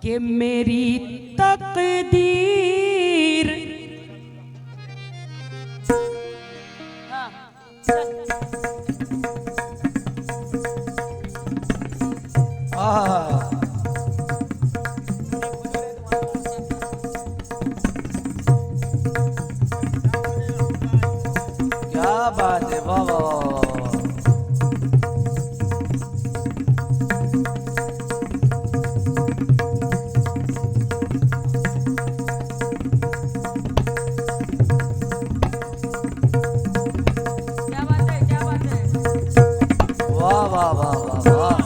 कि मेरी तकदीर क्या बात है, वाह वाह वाह वाह। क्या बात है, क्या बात है। वाह वाह वाह वाह वाह।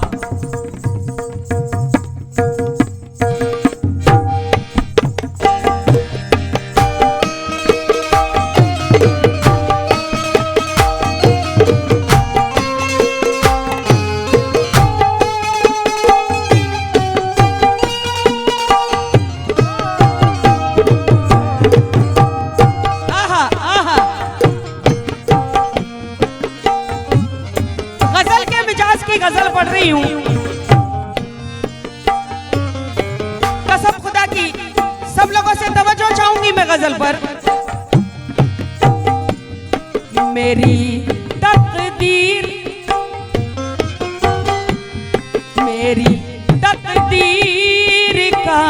आहा आहा, गजल के मिजाज की गजल पढ़ रही हूँ। कसम खुदा की सब लोगों से तवज्जो चाहूंगी मैं गजल पर। मेरी तकदीर, मेरी तकदीर का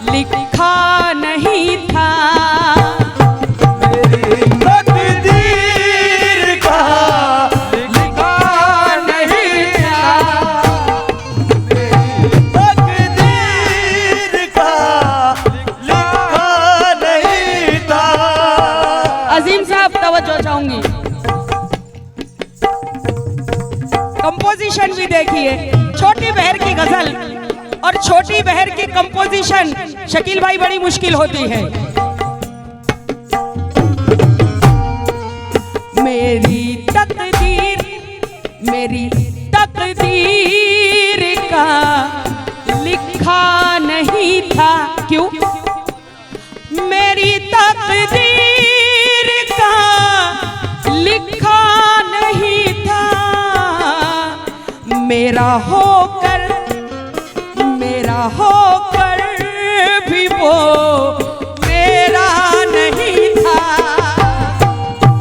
लिखा नहीं था। मेरी तकदीर का लिखा नहीं था। तकदीर का लिखा नहीं था। अजीम साहब तवज्जो चाहूंगी। कंपोजिशन भी देखिए, छोटी बहर की गजल और छोटी बहर की कंपोजिशन शकील भाई बड़ी मुश्किल होती है। मेरी तकदीर, मेरी तकदीर का लिखा नहीं था। क्यों? मेरी तकदीर का लिखा नहीं था। मेरा होकर भी वो मेरा नहीं था।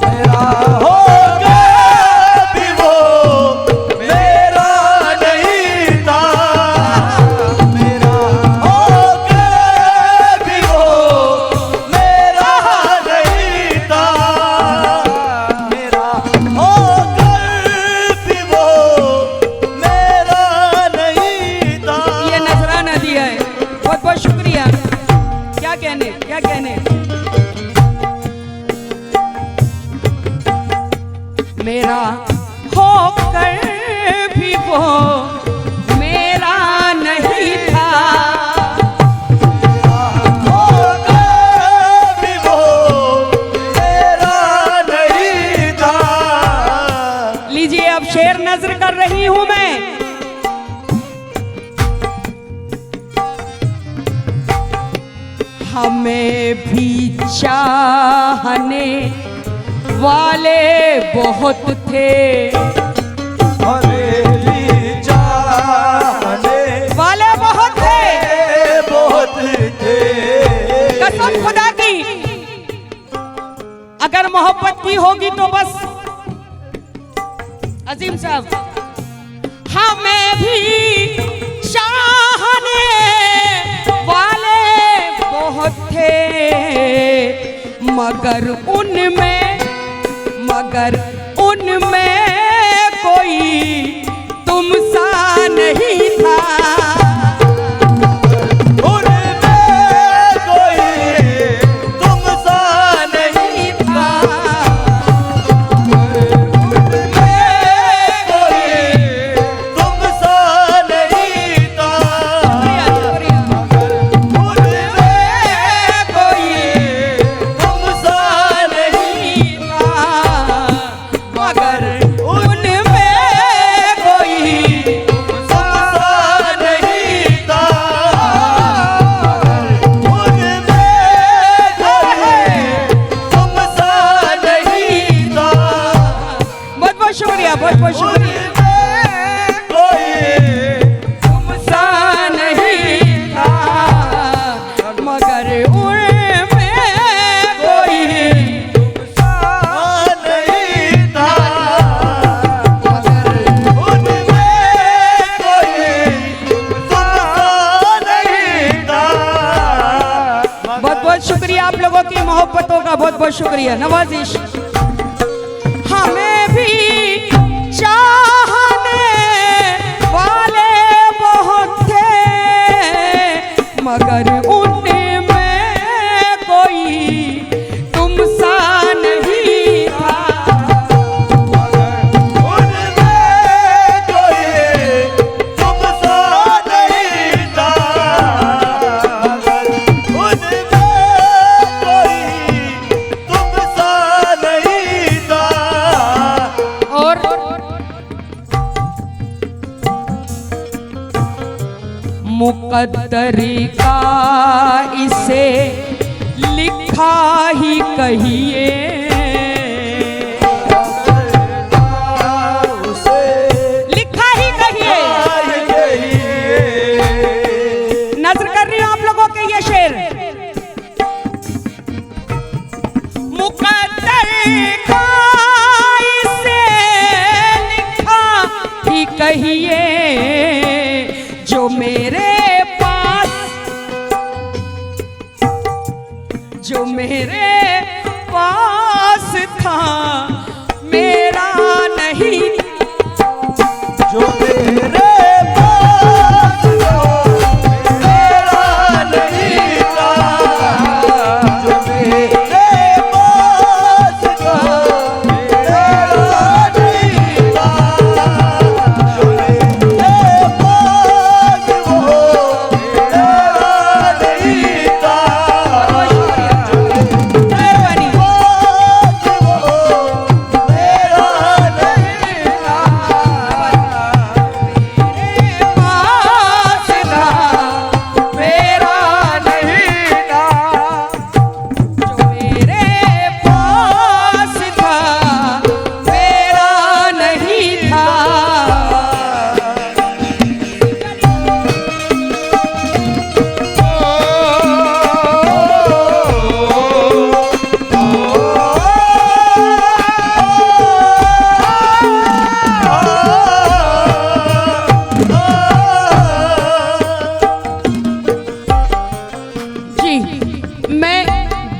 मेरा हो गया भी वो मेरा नहीं था। मेरा हो गया भी वो मेरा नहीं था। मेरा हो गया भी वो मेरा नहीं था। ये नजराना दिया है, बहुत बहुत शुक्रिया। क्या कहने, क्या कहने। मेरा होकर भी वो मेरा नहीं था। हो गया भी वो मेरा नहीं था। लीजिए अब शेर नजर कर रही हूं मैं। हमें भी चाहने वाले बहुत थे, हमें चाहने वाले बहुत थे। बहुत थे। कसम खुदा की अगर मोहब्बत की होगी तो बस। अजीम साहब, हमें भी चाहने वाले बहुत थे, मगर उनमें कोई तुम सा नहीं था। उनमें कोई तुम सा नहीं था। उनमें कोई तुम सा नहीं था। उनमें कोई तुम सा नहीं मगर बहुत शुक्रिया, नवाजिश। हमें भी चाहने वाले बहुत थे, मगर उनमें कोई तुम सा नहीं था। मुकद्दरी का इसे लिखा ही कहिए, लिखा ही कहिए। नजर कर रही हूं आप लोगों के ये शेर। मुकद्दर का इसे लिखा ही कहिए, जो मेरे पास था मेरा नहीं, जो मेरे पास था मेरा नहीं था, जो मेरे पास था मेरा नहीं था, जो मेरे पास वो मेरा नहीं था।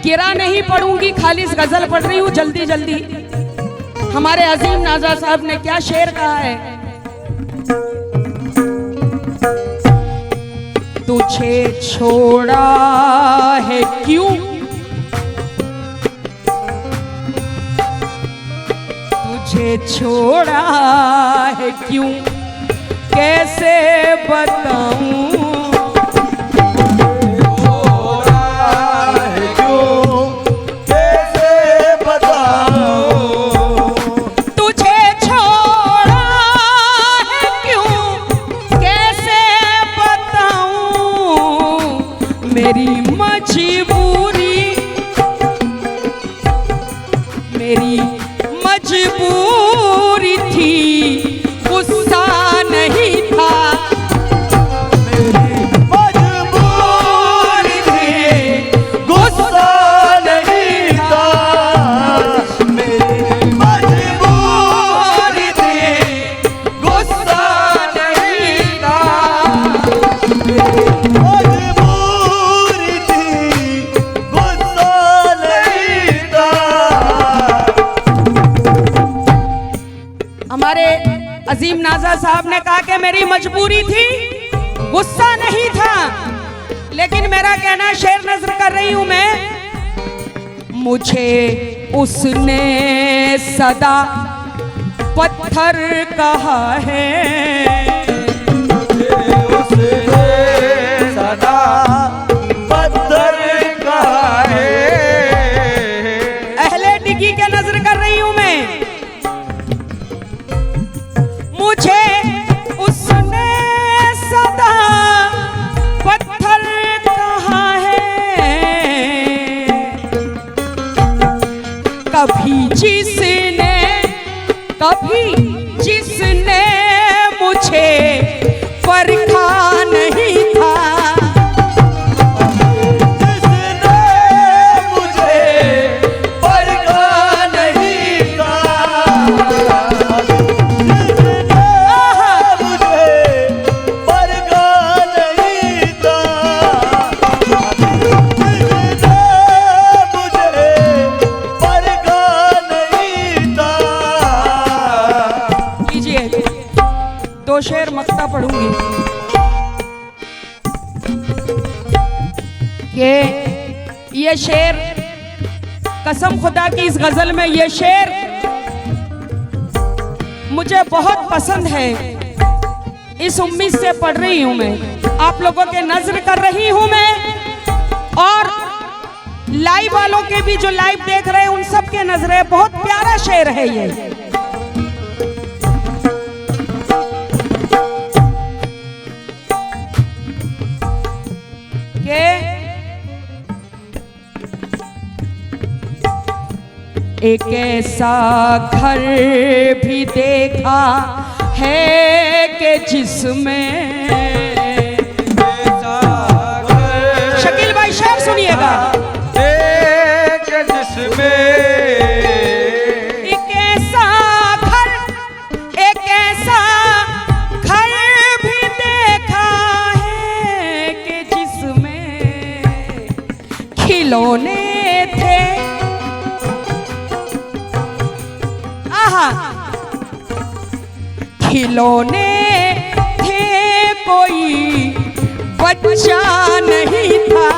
गिरा नहीं पढ़ूंगी, खाली इस गजल पढ़ रही हूँ जल्दी जल्दी। हमारे अजीम नाजा साहब ने क्या शेर कहा है। तुझे छोड़ा है क्यों, तुझे छोड़ा है क्यों, कैसे बताऊं, मेरी मजबूरी थी, गुस्सा नहीं था, मेरी मजबूरी थी, गुस्सा नहीं था, मेरी मजबूरी थी, गुस्सा नहीं था, हमारे अजीम नाजा साहब ने कहा कि मेरी मजबूरी थी, गुस्सा नहीं था। लेकिन मेरा कहना शेर नजर कर रही हूं मैं। मुझे उसने सदा पत्थर कहा है, मुझे उसने सदा पत्थर कहा है। अहले डिगी के नजर कर रही हूं मैं। मुझे उसने सदा पत्थर कहा है, कभी जिसने 2 शेर मक्ता पढ़ूंगी कि ये शेर, कसम खुदा की इस गजल में ये शेर मुझे बहुत पसंद है। इस उम्मीद से पढ़ रही हूं मैं, आप लोगों के नजर कर रही हूं मैं, और लाइव वालों के भी जो लाइव देख रहे हैं उन सब के नजरे। बहुत प्यारा शेर है ये। एक ऐसा घर भी देखा है कि जिसमें, शकील भाई शेर सुनिएगा, जिसमें एक ऐसा घर भी देखा है कि जिसमें खिलौने थे, खिलौने थे, कोई बच्चा नहीं था।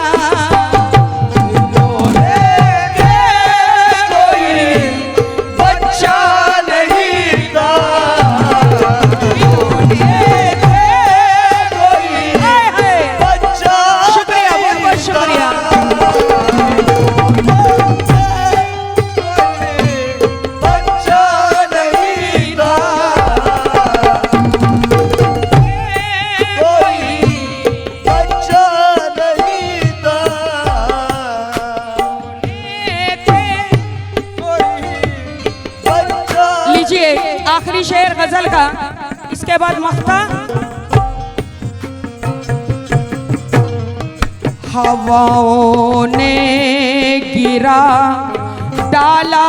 खिलौने थे, कोई बच्चा नहीं था। खिलौने थे, कोई बच्चा, शुक्रिया, बहुत बहुत शुक्रिया। आखिरी शेर गजल का, इसके बाद मख्ता। हवाओं ने गिरा डाला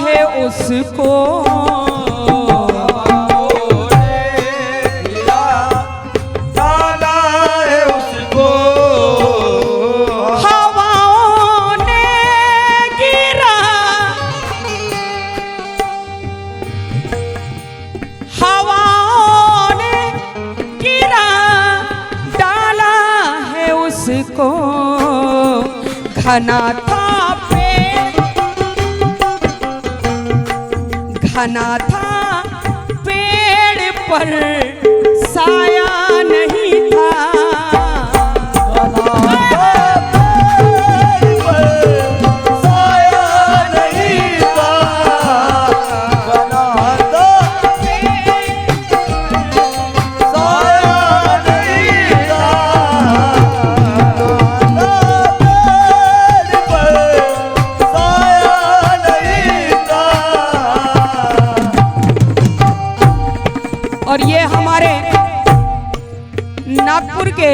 है उसको, को घना था पेड़ पर साया नहीं था। और ये हमारे नागपुर के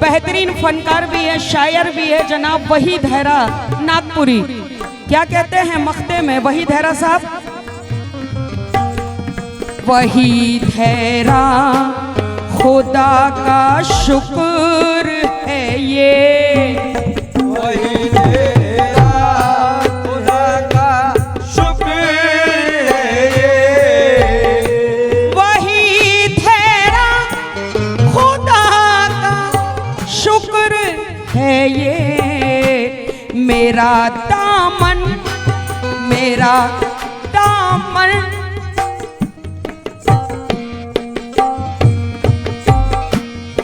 बेहतरीन फनकार भी है, शायर भी है, जनाब वहीद हैरा नागपुरी। क्या कहते हैं मख्ते में वहीद हैरा साहब? वहीद हैरा खुदा का शुक्र है ये, मेरा दामन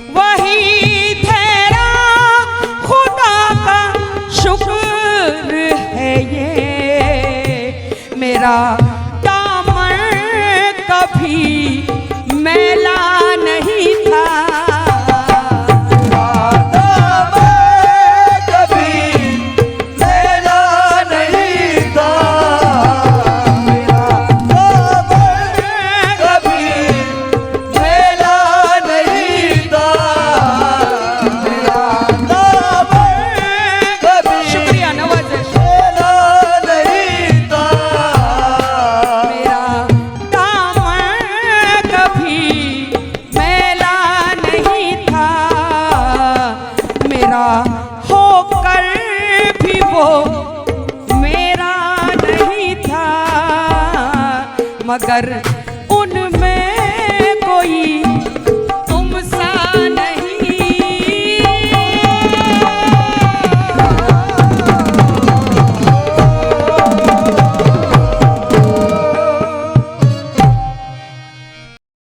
वही तेरा खुदा का शुक्र है ये, मेरा दामन कभी मैला नहीं था। होकर भी वो मेरा नहीं था, मगर